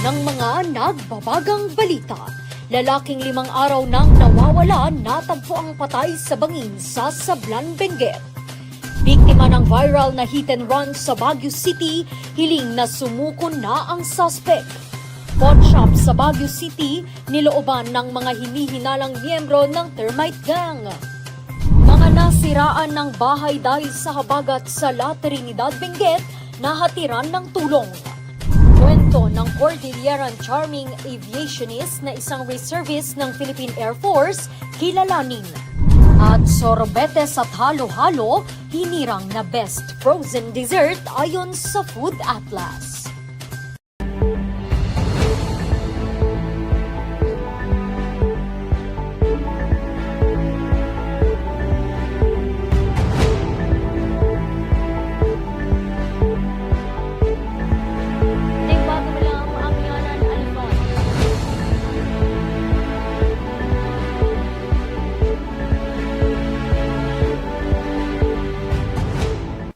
ng mga nagbabagang balita. Lalaking 5 araw nang nawawala, natagpo ang patay sa bangin sa Sablan, Benguet. Biktima ng viral na hit and run sa Baguio City, hiling na sumuko na ang suspect. Pawn shop sa Baguio City, nilooban ng mga hinihinalang miyembro ng termite gang. Mga nasiraan ng bahay dahil sa habagat sa La Trinidad, Benguet, nahatiran ng tulong. Kwento ng Cordilleran Charming Aviationist na isang reservist ng Philippine Air Force, kilalanin. At sorbetes at halo-halo, hinirang na best frozen dessert ayon sa Food Atlas.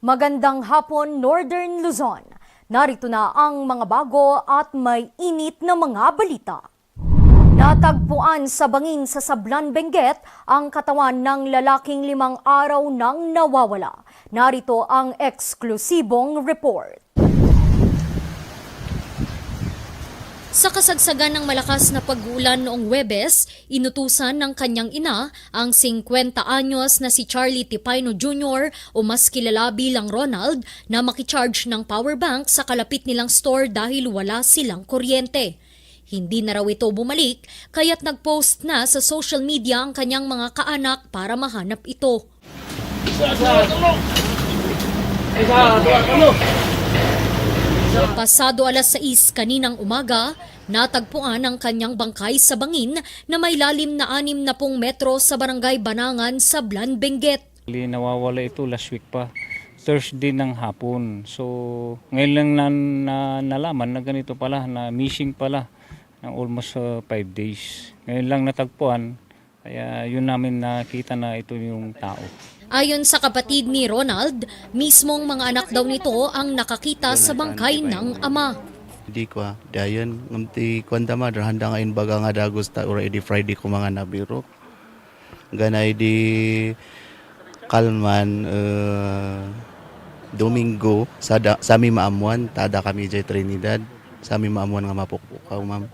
Magandang hapon, Northern Luzon. Narito na ang mga bago at may init na mga balita. Natagpuan sa bangin sa Sablan, Benguet ang katawan ng lalaking 5 araw nang nawawala. Narito ang eksklusibong report. Sa kasagsagan ng malakas na pag-ulan noong Huwebes, inutusan ng kanyang ina ang 50 anyos na si Charlie Tipayno Jr. o mas kilala bilang Ronald na makicharge ng power bank sa kalapit nilang store dahil wala silang kuryente. Hindi na raw ito bumalik, kaya't nag-post na sa social media ang kanyang mga kaanak para mahanap ito. Pasado 6:00 kaninang umaga, natagpuan ang kanyang bangkay sa bangin na may lalim na 60 metro sa barangay Banangan, Sablan, Benguet. Nawawala ito last week pa, Thursday ng hapon. So ngayon lang nalaman na ganito pala, na missing pala ng almost 5 days. Ngayon lang natagpuan, kaya yun namin nakita na ito yung tao. Ayon sa kapatid ni Ronald, mismong mga anak daw nito ang nakakita sa bangkay ng ama. Di ko dayon ngamti kwanta ma handa ngayon baga nga dagos ta already Friday ko mga nabiro. Ganay di kalman Domingo sa mi maamuan tada kami jay Trinidad. Sa mi maamuan nga mapupukaw ma'am.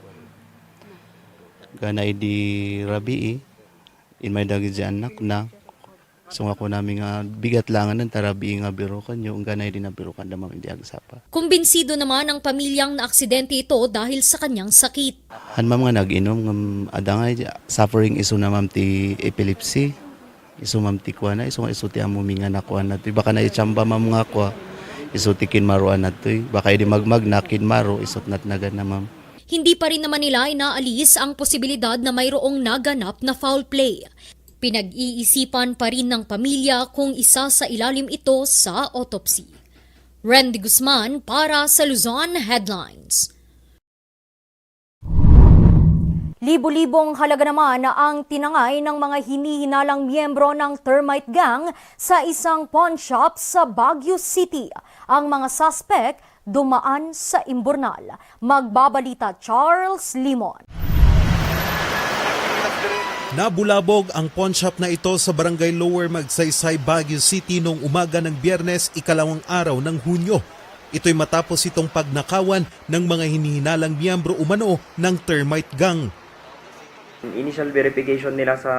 Ganay di Rabii in may dagi anak na. So ako namin nga bigat langan ng tarabi nga biro kanyo, ang ganay din na biro kan damang hindi agsapa. Kumbinsido naman ang pamilyang na aksidente ito dahil sa kanyang sakit. Han ma'am nga nag-inom ng adangay suffering iso na ma'am ti epilepsy. Iso ma'am ti kuha na, iso ti amuminga na kuha na. Baka na ichamba ma'am nga kuha, iso ti kinmaruan na to. Baka hindi magmag na kinmaro, isot natnagan na ma'am. Hindi pa rin naman nila inaalis ang posibilidad na mayroong naganap na foul play. Pinag-iisipan pa rin ng pamilya kung isa sa ilalim ito sa autopsy. Randy Guzman para sa Luzon Headlines. Libo-libong halaga naman ang tinangay ng mga hinihinalang miyembro ng termite gang sa isang pawn shop sa Baguio City. Ang mga suspect dumaan sa imburnal. Magbabalita Charles Limon. Nabulabog ang pawn shop na ito sa Barangay Lower Magsaysay, Baguio City noong umaga ng Biyernes, 2 araw ng Hunyo. Ito'y matapos itong pagnakawan ng mga hinihinalang miyembro umano ng termite gang. Initial verification nila sa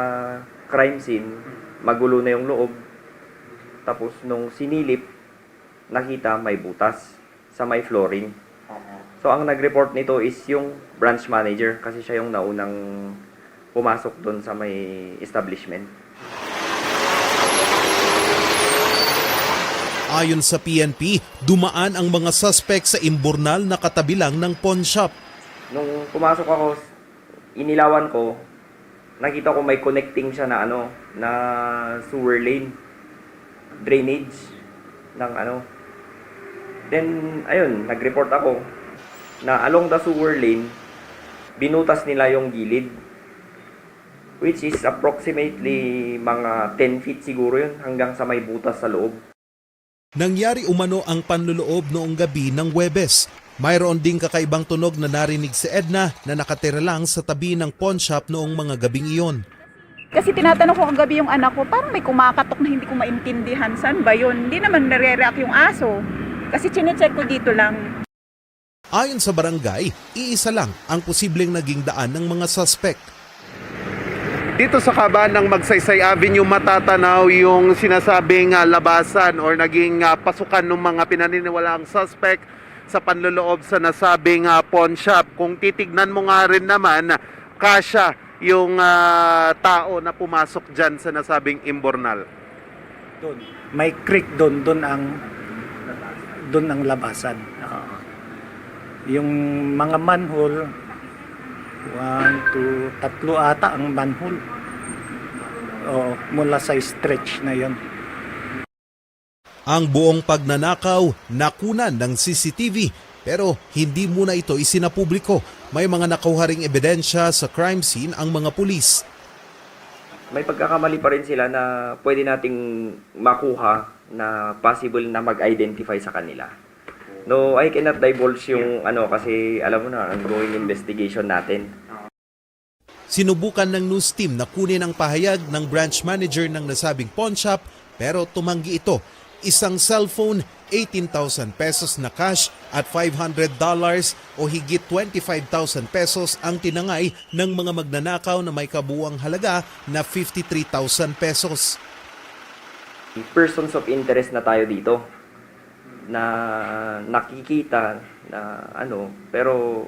crime scene, magulo na yung loob. Tapos nung sinilip, nakita may butas sa may flooring. So ang nag-report nito is yung branch manager kasi siya yung naunang pumasok doon sa may establishment. Ayon sa PNP, dumaan ang mga suspect sa imburnal na katabi lang ng pawn shop. Nung pumasok ako, inilawan ko, nakita ko may connecting siya na na sewer lane, drainage ng Then ayun, nag-report ako na along the sewer lane, binutas nila yung gilid. Which is approximately mga 10 feet siguro yun hanggang sa may butas sa loob. Nangyari umano ang panloloob noong gabi ng Huwebes. Mayroon ding kakaibang tunog na narinig si Edna na nakatira lang sa tabi ng pawn shop noong mga gabing iyon. Kasi tinatanong ko kagabi yung anak ko, parang may kumakatok na hindi ko maintindihan. Saan ba yun? Hindi naman nare-react yung aso. Kasi chinecheck ko dito lang. Ayon sa barangay, iisa lang ang posibleng naging daan ng mga suspect. Dito sa kaban ng Magsaysay Avenue matatanaw yung sinasabing labasan or naging pasukan ng mga pinaniniwalaang suspect sa panloloob sa nasabing pawn shop. Kung titignan mo nga rin naman, kasya yung tao na pumasok dyan sa nasabing imbornal. Doon. May creek doon ang labasan. Yung mga manhole, 1, 2, 3 ata ang manhole. Mula sa stretch na yon. Ang buong pagnanakaw nakunan ng CCTV pero hindi muna ito isinapubliko. May mga nakuha ring ebidensya sa crime scene ang mga pulis. May pagkakamali pa rin sila na pwede nating makuha na possible na mag-identify sa kanila. No, I cannot divulge yung kasi alam mo na, ongoing investigation natin. Sinubukan ng news team na kunin ang pahayag ng branch manager ng nasabing pawn shop pero tumanggi ito. Isang cellphone, 18,000 pesos na cash at $500 o higit 25,000 pesos ang tinangay ng mga magnanakaw na may kabuuang halaga na 53,000 pesos. Persons of interest na tayo dito na nakikita na pero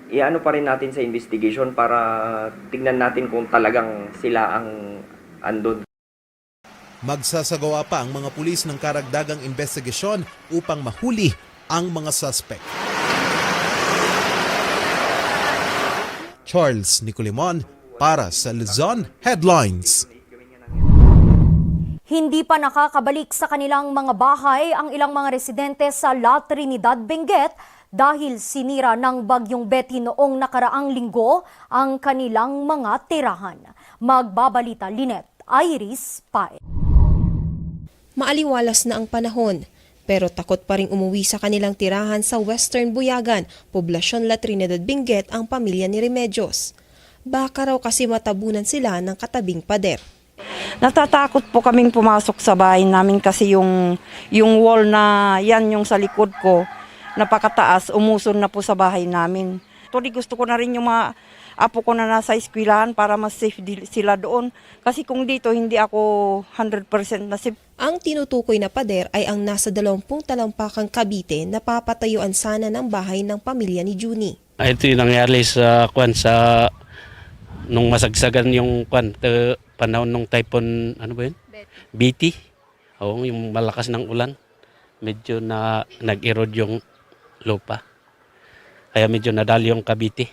iano pa rin natin sa investigation para tingnan natin kung talagang sila ang andun. Magsasagawa pa ang mga pulis ng karagdagang investigasyon upang mahuli ang mga suspect. Charles Nicolimon para sa Luzon Headlines. Hindi pa nakakabalik sa kanilang mga bahay ang ilang mga residente sa La Trinidad, Benguet dahil sinira ng Bagyong Betty noong nakaraang linggo ang kanilang mga tirahan. Magbabalita Linet Iris Pae. Maaliwalas na ang panahon, pero takot pa ring umuwi sa kanilang tirahan sa Western Buyagan, Poblasyon La Trinidad, Benguet ang pamilya ni Remedios. Baka raw kasi matabunan sila ng katabing pader. Natatakot po kaming pumasok sa bahay namin kasi yung wall na yan yung sa likod ko, napakataas, umuson na po sa bahay namin. Tuloy gusto ko na rin yung mga apo ko na nasa eskwelahan para mas safe sila doon. Kasi kung dito hindi ako 100% na safe. Ang tinutukoy na pader ay ang nasa 20 talampakang Cavite na papatayuan sana ng bahay ng pamilya ni Juni. Ito yung nangyari sa nung masagsagan yung panahon ng typhoon, Betty. Oo, yung malakas ng ulan. Medyo nag-erode yung lupa. Kaya medyo nadali yung Cavite.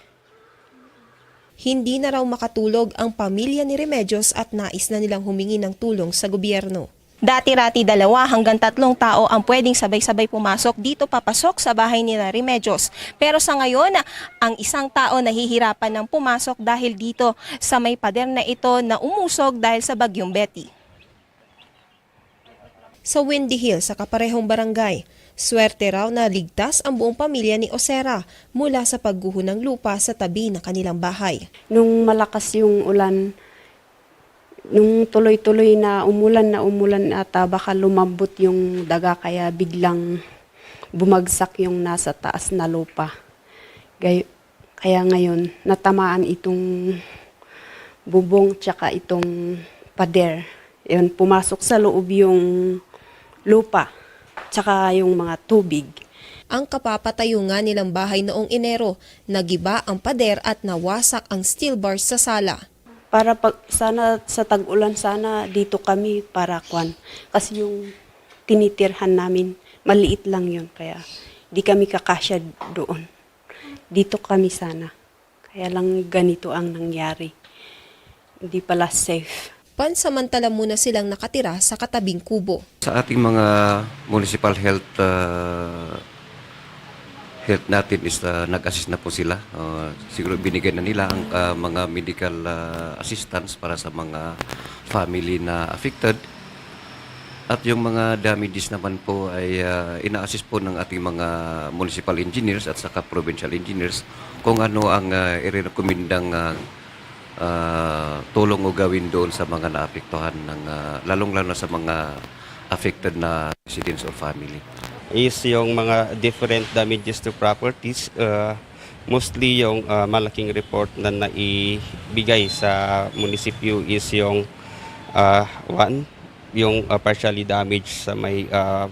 Hindi na raw makatulog ang pamilya ni Remedios at nais na nilang humingi ng tulong sa gobyerno. Dati-rati 2 hanggang 3 tao ang pwedeng sabay-sabay pumasok dito papasok sa bahay ni Remedios. Pero sa ngayon, ang isang tao nahihirapan ng pumasok dahil dito sa may pader na ito na umusog dahil sa Bagyong Betty. Sa Windy Hill sa kaparehong barangay, swerte raw na ligtas ang buong pamilya ni Osera mula sa pagguho ng lupa sa tabi ng kanilang bahay. Nung malakas yung ulan, nung tuloy-tuloy na umulan at baka lumambot yung daga kaya biglang bumagsak yung nasa taas na lupa. Kaya ngayon natamaan itong bubong tsaka itong pader. Yun, pumasok sa loob yung lupa tsaka yung mga tubig. Ang kapapatayo nga nilang bahay noong Enero, nagiba ang pader at nawasak ang steel bars sa sala. Para sana sa tag-ulan sana dito kami para kasi yung tinitirhan namin maliit lang yun kaya di kami kakasya doon. Dito kami sana. Kaya lang ganito ang nangyari. Hindi pala safe. Pansamantala muna silang nakatira sa katabing kubo. Sa ating mga municipal health natin is nag-assist na po sila. Siguro binigay na nila ang mga medical assistance para sa mga family na affected. At yung mga damages naman po ay ina-assist po ng ating mga municipal engineers at saka provincial engineers kung ano ang i-recommendang tulong o gawin doon sa mga naapektuhan ng lalong-lalo sa mga affected na residents or family. Is yung mga different damages to properties, mostly yung malaking report na naibigay sa munisipyo is yung one, yung partially damaged sa may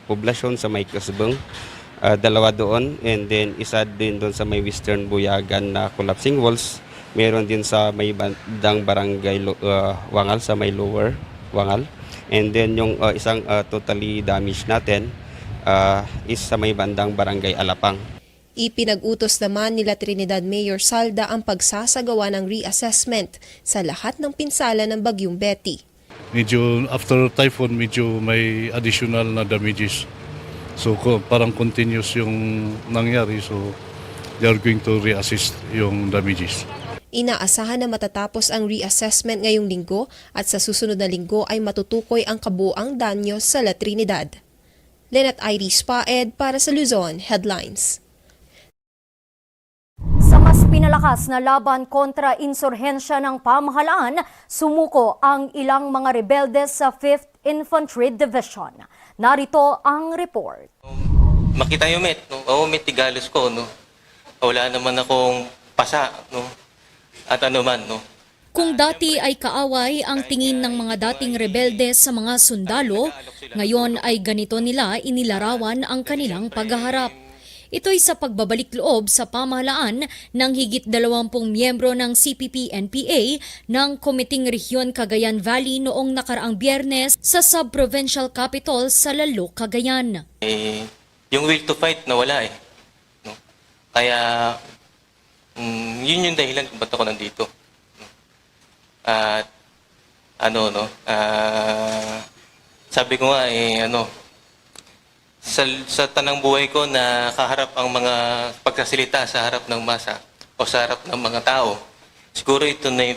poblasyon sa may Kasbang, dalawa doon, and then isa din doon sa may Western Buyagan na collapsing walls. Meron din sa may bandang barangay Wangal sa may Lower Wangal, and then yung isang totally damaged natin is sa may bandang barangay Alapang. Ipinag-utos naman nila Trinidad Mayor Salda ang pagsasagawa ng reassessment sa lahat ng pinsala ng Bagyong Betty. Medyo after typhoon, medyo may additional na damages. So parang continuous yung nangyari. So they are going to reassess yung damages. Inaasahan na matatapos ang reassessment ngayong linggo at sa susunod na linggo ay matutukoy ang kabuuang danyo sa La Trinidad. Lynette Iris Paed para sa Luzon Headlines. Sa mas pinalakas na laban kontra insurhensya ng pamahalaan, sumuko ang ilang mga rebelde sa 5th Infantry Division. Narito ang report. Makita yung met, no? Oo, met tigalos ko, no? Wala naman akong pasa, no? At ano man, no? Kung dati ay kaaway ang tingin ng mga dating rebelde sa mga sundalo, ngayon ay ganito nila inilarawan ang kanilang paghaharap. Ito'y sa pagbabalik loob sa pamahalaan ng higit 20 miyembro ng CPP-NPA ng Komiting Rehiyon Cagayan Valley noong nakaraang Biyernes sa sub-provincial capital sa Lalo, Cagayan. Yung will to fight nawala eh. No? Kaya yun yung dahilan kung ba't ako nandito. At sabi ko nga sa tanang buhay ko na kaharap ang mga pagkasalita sa harap ng masa o sa harap ng mga tao, siguro ito na yung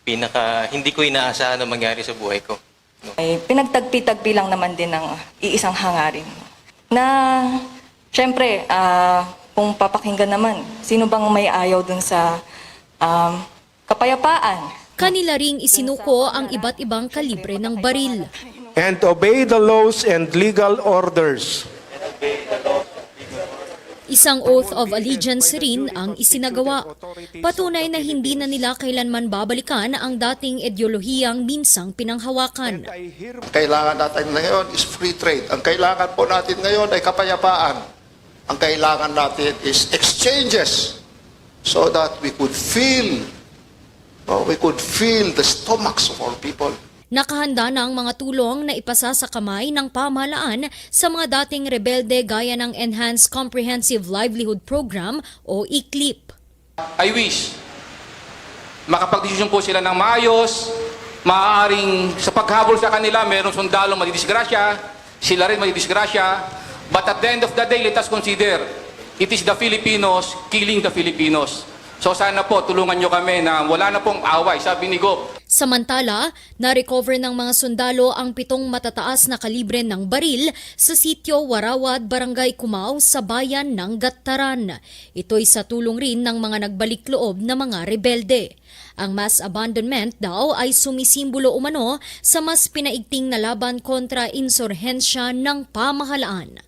pinaka hindi ko inaasahan na mangyari sa buhay ko. No? Ay pinagtagpi-tagpi lang naman din ng iisang hangarin. Na, syempre, kung papakinggan naman, sino bang may ayaw dun sa kapayapaan? Kanila ring isinuko ang iba't ibang kalibre ng baril. And obey the laws and legal orders. Isang oath of allegiance rin ang isinagawa. Patunay na hindi na nila kailanman babalikan ang dating ideolohiyang minsang pinanghawakan. Kailangan natin ngayon is free trade. Ang kailangan po natin ngayon ay kapayapaan. Ang kailangan natin is exchanges so that we could feel the stomachs of our people. Nakahanda na ang mga tulong na ipasa sa kamay ng pamahalaan sa mga dating rebelde gaya ng Enhanced Comprehensive Livelihood Program o ICLIP. I wish makapagdesisyon po sila ng maayos, maaaring sa paghabol sa kanila mayroong sundalong madidisgrasya, sila rin madidisgrasya, but at the end of the day, let us consider it is the Filipinos killing the Filipinos. So sana po tulungan nyo kami na wala na pong away, sabi ni Gob. Samantala, na-recover ng mga sundalo ang 7 matataas na kalibre ng baril sa sitio Warawad, Barangay Cumao sa bayan ng Gattaran. Ito'y sa tulong rin ng mga nagbalik loob na mga rebelde. Ang mass abandonment daw ay sumisimbolo umano sa mas pinaigting na laban kontra insurhensya ng pamahalaan.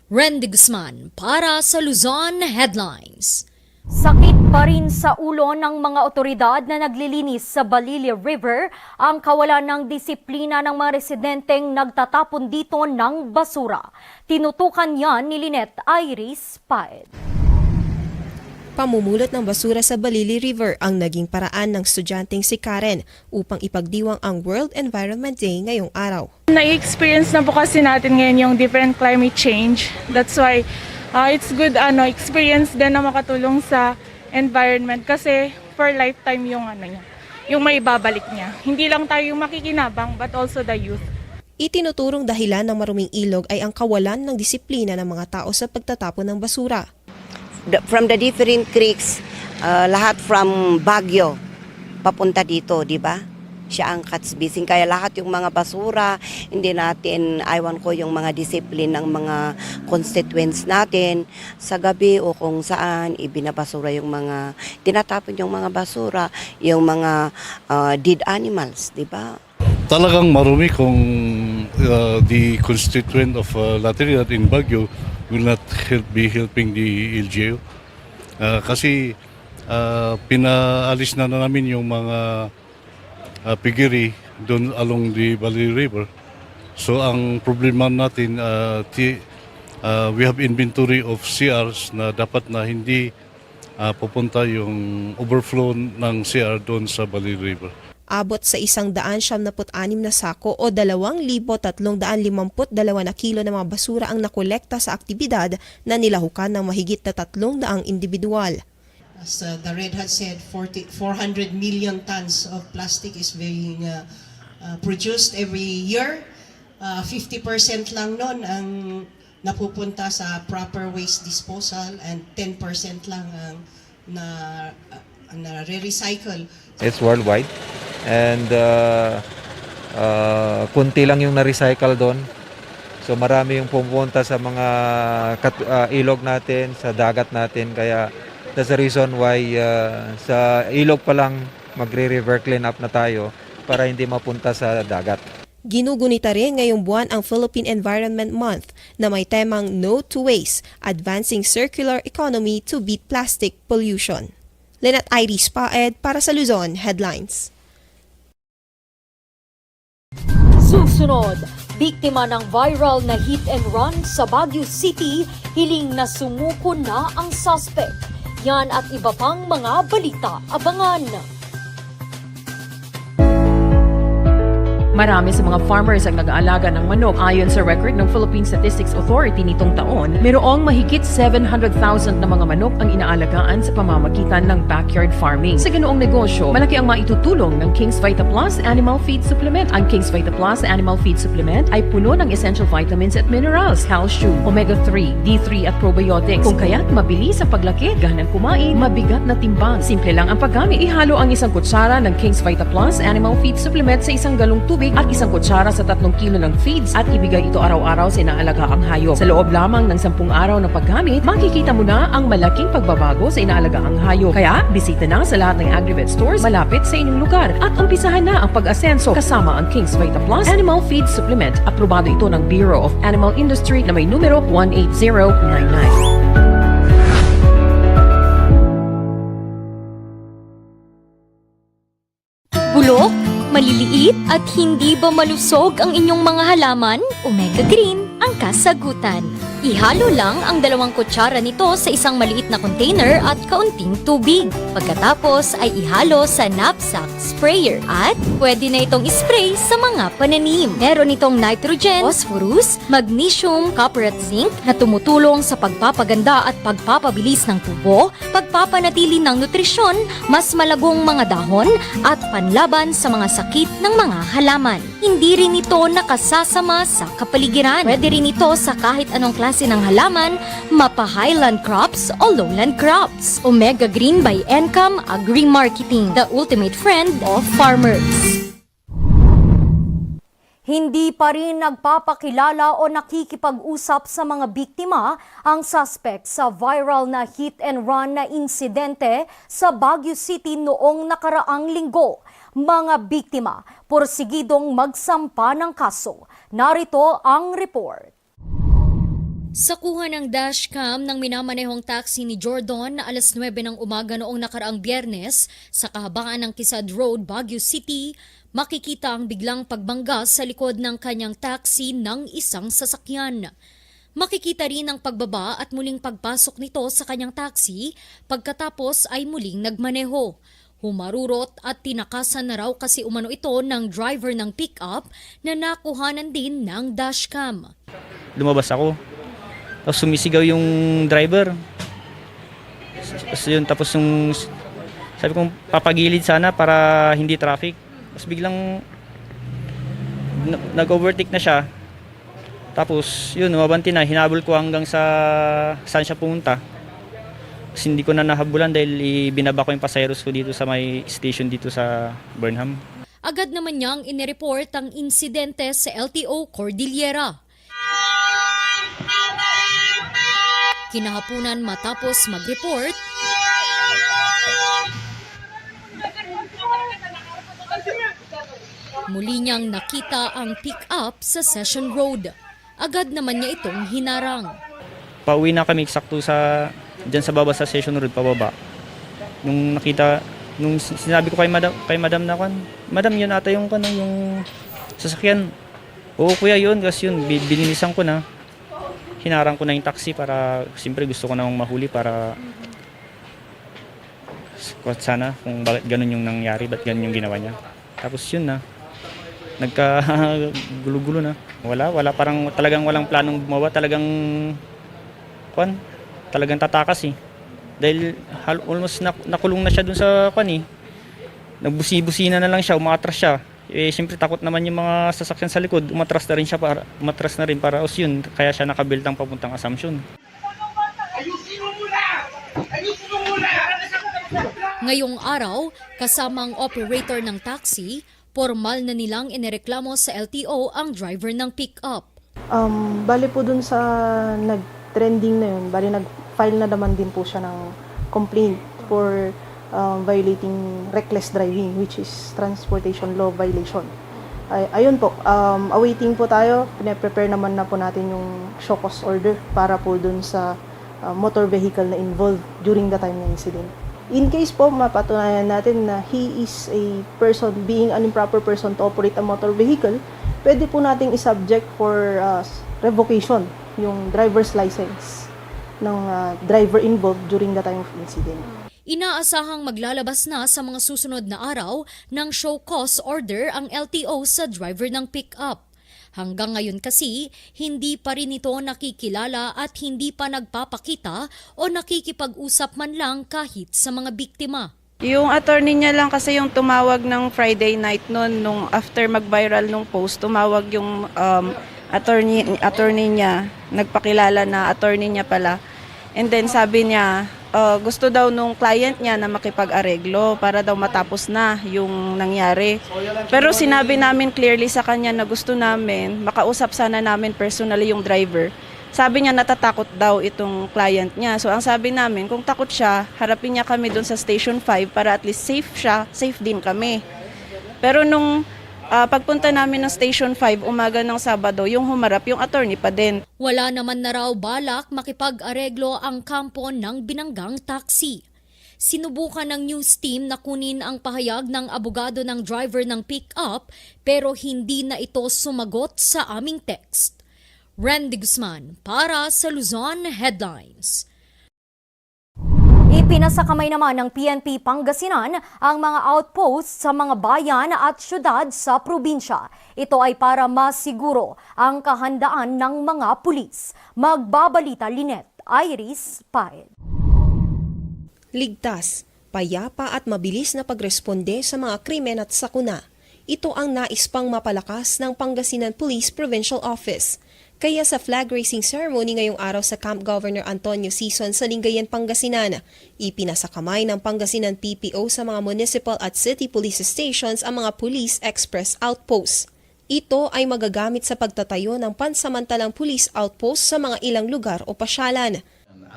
Randy Guzman para sa Luzon Headlines. Sakit pa rin sa ulo ng mga otoridad na naglilinis sa Balili River ang kawalan ng disiplina ng mga residenteng nagtatapon dito ng basura. Tinutukan yan ni Lynette Iris Paed. Pamumulot ng basura sa Balili River ang naging paraan ng estudyanteng si Karen upang ipagdiwang ang World Environment Day ngayong araw. Na-experience na po kasi natin ngayon yung different climate change. That's why it's good experience din na makatulong sa environment kasi for lifetime yung may babalik niya. Hindi lang tayo yung makikinabang but also the youth. Itinuturong dahilan ng maruming ilog ay ang kawalan ng disiplina ng mga tao sa pagtatapon ng basura. From the different creeks, lahat from Baguio papunta dito, di ba? siya ang katsbising. Kaya lahat yung mga basura, hindi natin, aywan ko yung mga discipline ng mga constituents natin sa gabi o kung saan ibinabasura yung mga, tinatapon yung mga basura, yung mga dead animals, di ba? Talagang marumi kung the constituent of La Trinidad in Baguio will not be helping the LGU. Kasi pinaalis na namin yung mga piggery doon along the Valley River. So ang problema natin, we have inventory of CRs na dapat na hindi pupunta yung overflow ng CR doon sa Valley River. Abot sa 176 na sako o 2,352 na kilo ng mga basura ang nakolekta sa aktibidad na nilahukan ng mahigit na 300 individual. As the Red Hat said, 400 million tons of plastic is being produced every year. 50% lang nun ang napupunta sa proper waste disposal and 10% lang ang na-recycle. It's worldwide and kunti lang yung na-recycle doon. So marami yung pumunta sa mga ilog natin, sa dagat natin, kaya that's the reason why sa ilog pa lang magre-river clean up na tayo para hindi mapunta sa dagat. Ginugunita rin ngayong buwan ang Philippine Environment Month na may temang No to Waste, Advancing Circular Economy to Beat Plastic Pollution. Lynette Iris Paed para sa Luzon Headlines. Susunod, biktima ng viral na hit and run sa Baguio City, hiling na sumuko na ang suspect. Yan at iba pang mga balita, abangan. Marami sa mga farmers ang nag-aalaga ng manok. Ayon sa record ng Philippine Statistics Authority nitong taon, mayroong mahigit 700,000 na mga manok ang inaalagaan sa pamamagitan ng backyard farming. Sa ganoong negosyo, malaki ang maitutulong ng King's Vita Plus Animal Feed Supplement. Ang King's Vita Plus Animal Feed Supplement ay puno ng essential vitamins at minerals, calcium, omega-3, D3 at probiotics. Kung kaya't mabilis ang paglaki, ganang kumain, mabigat na timbang. Simple lang ang paggamit. Ihalo ang isang kutsara ng King's Vita Plus Animal Feed Supplement sa isang galong tubig at isang kutsara sa 3 kilo ng feeds at ibigay ito araw-araw sa inaalagaang hayop. Sa loob lamang ng 10 araw ng paggamit, makikita mo na ang malaking pagbabago sa inaalagaang hayop. Kaya, bisita na sa lahat ng Agrivet stores malapit sa inyong lugar at umpisahan na ang pag-asenso kasama ang King's Vita Plus Animal Feed Supplement. Aprobado ito ng Bureau of Animal Industry na may numero 18099. Bulok, maliliit at hindi ba malusog ang inyong mga halaman? Omega Green ang kasagutan. Ihalo lang ang 2 kutsara nito sa isang maliit na container at kaunting tubig. Pagkatapos ay ihalo sa knapsack sprayer at pwede na itong ispray sa mga pananim. Meron itong nitrogen, phosphorus, magnesium, copper at zinc na tumutulong sa pagpapaganda at pagpapabilis ng tubo, pagpapanatili ng nutrisyon, mas malagong mga dahon at panlaban sa mga sakit ng mga halaman. Hindi rin ito nakasasama sa kapaligiran. Pwede rin ito sa kahit anong klase ng halaman, mapa-highland crops o lowland crops. Omega Green by Encam Agri-Marketing, the ultimate friend of farmers. Hindi pa rin nagpapakilala o nakikipag-usap sa mga biktima ang suspect sa viral na hit and run na insidente sa Baguio City noong nakaraang linggo. Mga biktima, porsigidong magsampa ng kaso. Narito ang report. Sa kuha ng dashcam ng minamanehong taxi ni Jordan na alas 9 ng umaga noong nakaraang Biyernes sa kahabaan ng Kisad Road, Baguio City, makikita ang biglang pagbangga sa likod ng kanyang taxi ng isang sasakyan. Makikita rin ang pagbaba at muling pagpasok nito sa kanyang taxi pagkatapos ay muling nagmaneho. Humarurot at tinakasan na raw kasi umano ito ng driver ng pickup na nakuhanan din ng dashcam. Lumabas ako. Tapos sumisigaw yung driver. Tapos yung sabi kong papagilid sana para hindi traffic. Tapos biglang nag-overtake na siya. Tapos yun, umabanti na. Hinabol ko hanggang sa saan siya pumunta. Tapos hindi ko na nahabulan dahil binaba ko yung pasayeros ko dito sa may station dito sa Burnham. Agad naman niyang inireport ang insidente sa LTO Cordillera. Kinahapunan matapos mag-report, muli niyang nakita ang pick-up sa Session Road. Agad naman niya itong hinarang. Pauwi na kami eksakto dyan sa baba sa Session Road pababa. Nung sinabi ko kay madam na madam yun ata yung sasakyan. Oo kuya yun, kasi yun binilisan ko na. Hinarang ko na yung taxi para siyempre gusto ko na mahuli para sana kung bakit ganun yung nangyari, ba't ganun yung ginawa niya. Tapos yun na. Nagka-gulo-gulo na. Wala parang talagang walang planong gumawa, talagang tatakas eh. Dahil almost nakulong na siya dun sa Nagbusi-busina na lang siya, umatras siya. Eh siyempre takot naman yung mga sasakyan sa likod, umatras na rin para yun, kaya siya nakabiltang papuntang Assumption. Ngayong araw, kasama ang operator ng taxi, formal na nilang inireklamo sa LTO ang driver ng pick-up. Bali po dun sa nag-trending na yun, bali nag-file na naman din po siya ng complaint for violating reckless driving, which is transportation law violation. Ayun po, awaiting po tayo, pine-prepare naman na po natin yung show cause order para po dun sa motor vehicle na involved during the time ng incident. In case po mapatunayan natin na he is a person being an improper person to operate a motor vehicle, pwede po nating isubject for revocation yung driver's license ng driver involved during the time of incident. Inaasahang maglalabas na sa mga susunod na araw ng show cause order ang LTO sa driver ng pick-up. Hanggang ngayon kasi, hindi pa rin ito nakikilala at hindi pa nagpapakita o nakikipag-usap man lang kahit sa mga biktima. Yung attorney niya lang kasi yung tumawag ng Friday night noon, nung after mag-viral nung post, tumawag yung attorney niya, nagpakilala na attorney niya pala. And then sabi niya, gusto daw nung client niya na makipag-areglo para daw matapos na yung nangyari. Pero sinabi namin clearly sa kanya na gusto namin, makausap sana namin personally yung driver. Sabi niya natatakot daw itong client niya. So ang sabi namin, kung takot siya, harapin niya kami doon sa Station 5 para at least safe siya, safe din kami. Pero nung pagpunta namin ng Station 5 umaga ng Sabado, yung humarap yung attorney pa din. Wala naman na raw balak makipag-areglo ang kampo ng binanggang taxi. Sinubukan ng news team na kunin ang pahayag ng abogado ng driver ng pick-up pero hindi na ito sumagot sa aming text. Randy Guzman para sa Luzon Headlines. Ipinasakamay naman ng PNP Pangasinan ang mga outposts sa mga bayan at syudad sa probinsya. Ito ay para masiguro ang kahandaan ng mga pulis. Magbabalita Linet Iris Paed. Ligtas, payapa at mabilis na pagresponde sa mga krimen at sakuna. Ito ang nais pang mapalakas ng Pangasinan Police Provincial Office. Kaya sa flag raising ceremony ngayong araw sa Camp Governor Antonio Sison sa Lingayen, Pangasinan, ipinasakamay ng Pangasinan PPO sa mga municipal at city police stations ang mga police express outposts. Ito ay magagamit sa pagtatayo ng pansamantalang police outpost sa mga ilang lugar o pasyalan.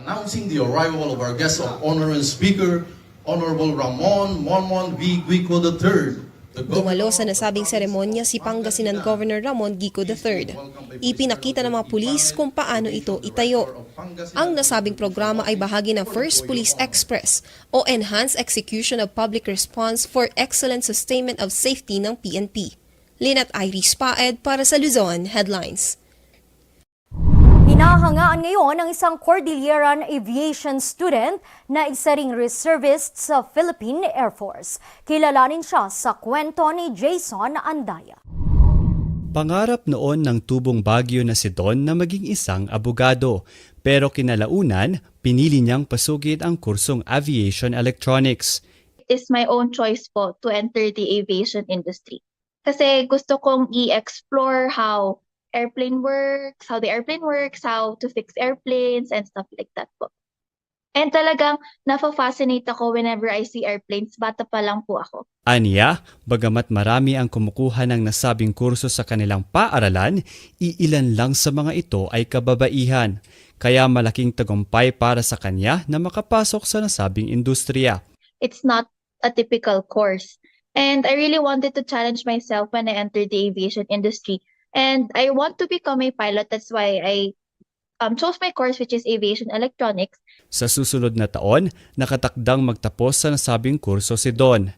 Announcing the arrival of our guest of honor and speaker, Honorable Ramon Monmon V. Guico III. Dumalo sa nasabing seremonya si Pangasinan Governor Ramon Guico III. Ipinakita ng mga pulis kung paano ito itayo. Ang nasabing programa ay bahagi ng First Police Express o Enhanced Execution of Public Response for Excellent Sustainment of Safety ng PNP. Linat Iris Paed para sa Luzon Headlines. Hinahangaan ngayon ang isang Cordilleran Aviation student na isa ring reservist sa Philippine Air Force. Kilalanin siya sa kwento ni Jason Andaya. Pangarap noon ng tubong Baguio na si Don na maging isang abogado. Pero kinalaunan, pinili niyang pasugid ang kursong Aviation Electronics. It is my own choice po to enter the aviation industry. Kasi gusto kong i-explore how the airplane works, how to fix airplanes and stuff like that po. And talagang nafa-fascinate ako whenever I see airplanes. Bata pa lang po ako. Aniya, bagamat marami ang kumukuha ng nasabing kurso sa kanilang paaralan, iilan lang sa mga ito ay kababaihan. Kaya malaking tagumpay para sa kanya na makapasok sa nasabing industriya. It's not a typical course. And I really wanted to challenge myself when I entered the aviation industry. And I want to become a pilot. That's why I chose my course, which is aviation electronics. Sa susunod na taon, nakatakdang magtapos sa nasabing kurso si Don.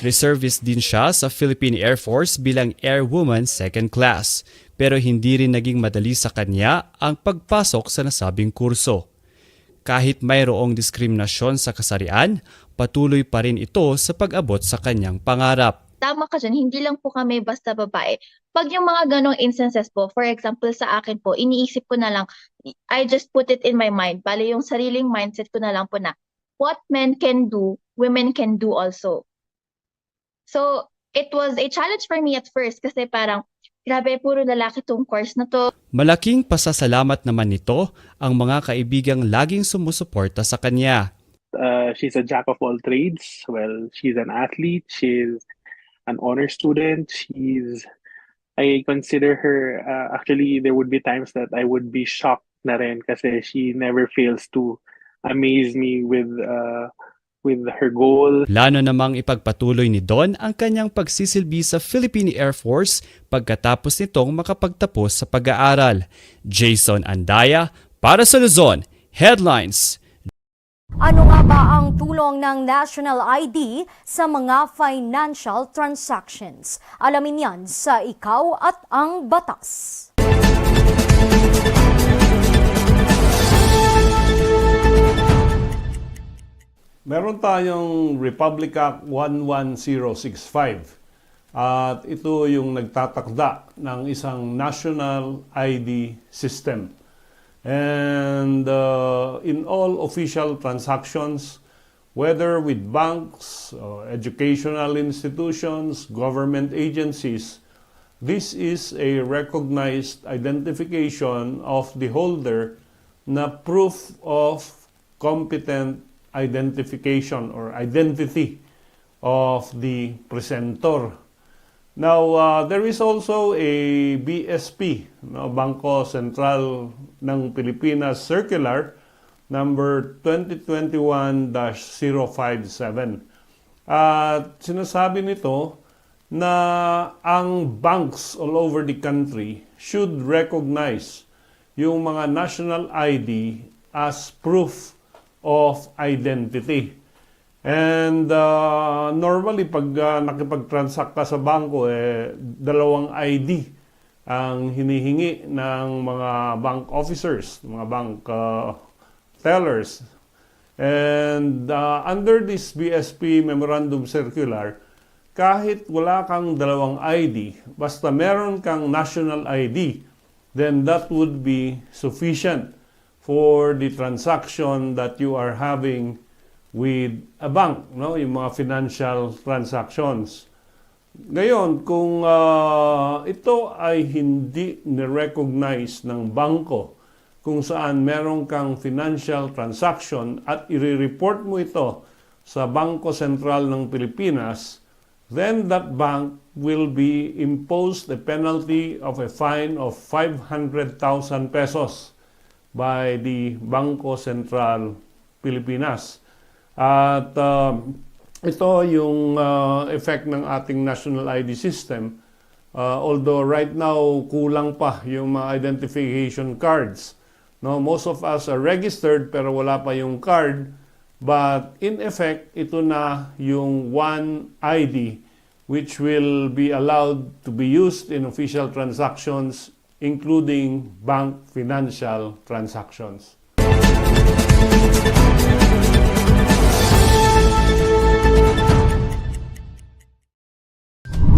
Reservist din siya sa Philippine Air Force bilang Airwoman Second Class, pero hindi rin naging madali sa kanya ang pagpasok sa nasabing kurso. Kahit mayroong diskriminasyon sa kasarian, patuloy pa rin ito sa pag-abot sa kanyang pangarap. Tama ka dyan, hindi lang po kami basta babae. Pag yung mga ganong instances po, for example sa akin po, iniisip ko na lang, I just put it in my mind. Bale yung sariling mindset ko na lang po na, what men can do, women can do also. So, it was a challenge for me at first kasi parang, grabe, puro lalaki tong course na to. Malaking pasasalamat naman nito ang mga kaibigang laging sumusuporta sa kanya. She's a jack of all trades. Well, she's an athlete. She's an honor student. I consider her, actually, there would be times that I would be shocked na rin kasi she never fails to amaze me with her goal. Plano namang ipagpatuloy ni Don ang kanyang pagsisilbi sa Philippine Air Force pagkatapos nitong makapagtapos sa pag-aaral. Jason Andaya para sa Luzon Headlines. Ano nga ba ang tulong ng National ID sa mga financial transactions? Alamin yan sa Ikaw at ang Batas. Meron tayong Republic Act 11065 at ito yung nagtatakda ng isang national ID system. And in all official transactions, whether with banks, educational institutions, government agencies, this is a recognized identification of the holder na proof of competent identification or identity of the presenter. Now, there is also a BSP, Bangko Sentral ng Pilipinas Circular number 2021-057. At sinasabi nito na ang banks all over the country should recognize yung mga national ID as proof of identity. And normally, pag nakipag-transact ka sa bangko, dalawang ID ang hinihingi ng mga bank officers, mga bank tellers. And under this BSP Memorandum Circular, kahit wala kang dalawang ID, basta meron kang national ID, then that would be sufficient for the transaction that you are having with a bank, no? Yung mga financial transactions. Ngayon, kung ito ay hindi ni-recognize ng bangko kung saan meron kang financial transaction at i-report mo ito sa Bangko Sentral ng Pilipinas, then that bank will be imposed a penalty of a fine of 500,000 pesos by the Bangko Sentral Pilipinas. At ito yung effect ng ating national ID system. Although right now kulang pa yung mga identification cards. No, most of us are registered pero wala pa yung card. But in effect, ito na yung one ID which will be allowed to be used in official transactions including bank financial transactions.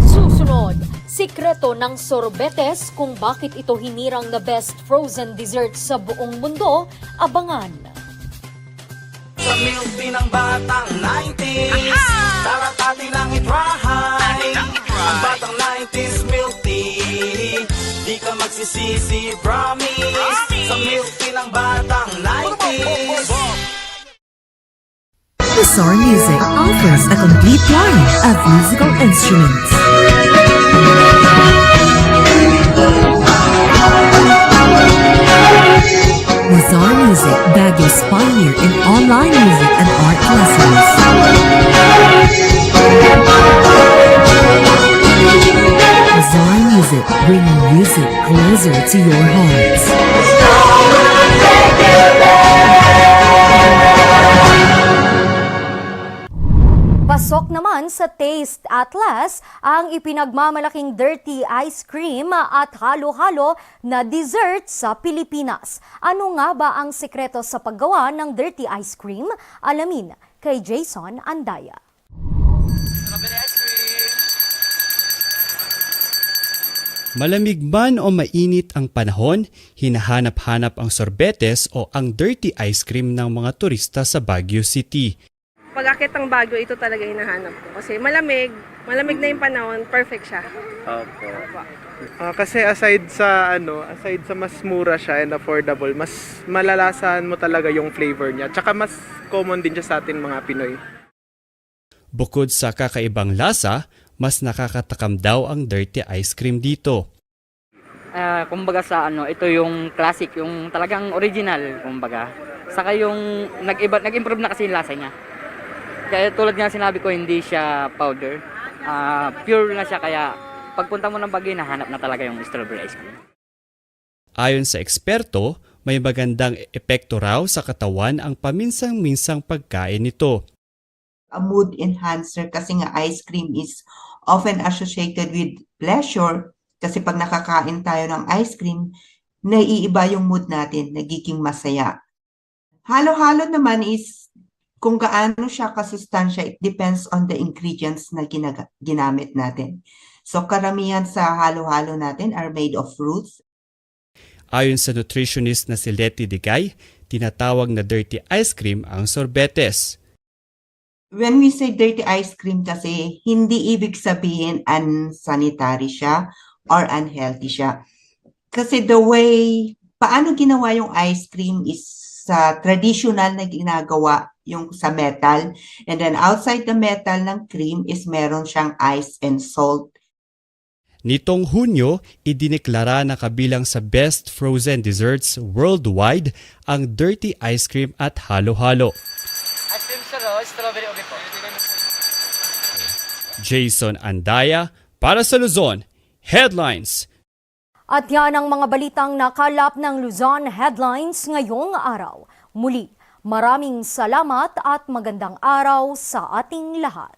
Susunod, sikreto ng sorbetes kung bakit ito hinirang na best frozen dessert sa buong mundo, abangan. Sa milk tea ng batang 90s, tara't atin lang i-try. Ang batang 90s milk tea, di ka magsisisi, promise. Mazar Music offers a complete line of musical instruments. Mazar Music, Baguio's pioneer in online music and art lessons. Mazar Music, bringing music closer to your hearts. Pasok naman sa Taste Atlas ang ipinagmamalaking dirty ice cream at halo-halo na dessert sa Pilipinas. Ano nga ba ang sikreto sa paggawa ng dirty ice cream? Alamin kay Jason Andaya. Malamig man o mainit ang panahon, hinahanap-hanap ang sorbetes o ang dirty ice cream ng mga turista sa Baguio City. Pag-akit ng Baguio, ito talaga hinahanap ko. Kasi malamig na yung panahon, perfect siya. Opo. Kasi aside sa mas mura siya and affordable, mas malalasahan mo talaga yung flavor niya. Tsaka mas common din siya sa atin mga Pinoy. Bukod sa kakaibang lasa, mas nakakatakam daw ang dirty ice cream dito. Kumbaga sa ito yung classic, yung talagang original, kumbaga. Saka yung nag-improve na kasi yung lasa niya. Kaya tulad nga sinabi ko, hindi siya powder. Pure na siya, kaya pagpunta mo ng Baguio, nahanap na talaga yung strawberry ice cream. Ayon sa eksperto, may magandang epekto raw sa katawan ang paminsang-minsang pagkain nito. A mood enhancer kasi nga ice cream is often associated with pleasure kasi pag nakakain tayo ng ice cream, naiiba yung mood natin, nagiging masaya. Halo-halo naman is kung gaano siya kasustansya, it depends on the ingredients na ginamit natin. So karamihan sa halo-halo natin are made of fruits. Ayon sa nutritionist na si Letty Digay, tinatawag na dirty ice cream ang sorbetes. When we say dirty ice cream kasi, hindi ibig sabihin unsanitary siya or unhealthy siya. Kasi the way, paano ginawa yung ice cream is sa traditional na ginagawa yung sa metal. And then outside the metal ng cream is meron siyang ice and salt. Nitong Hunyo, idineklara na kabilang sa best frozen desserts worldwide ang dirty ice cream at halo-halo. Ice cream sir, strawberry okay po. Jason Andaya para sa Luzon Headlines. At yan ang mga balitang nakalap ng Luzon Headlines ngayong araw. Muli, maraming salamat at magandang araw sa ating lahat.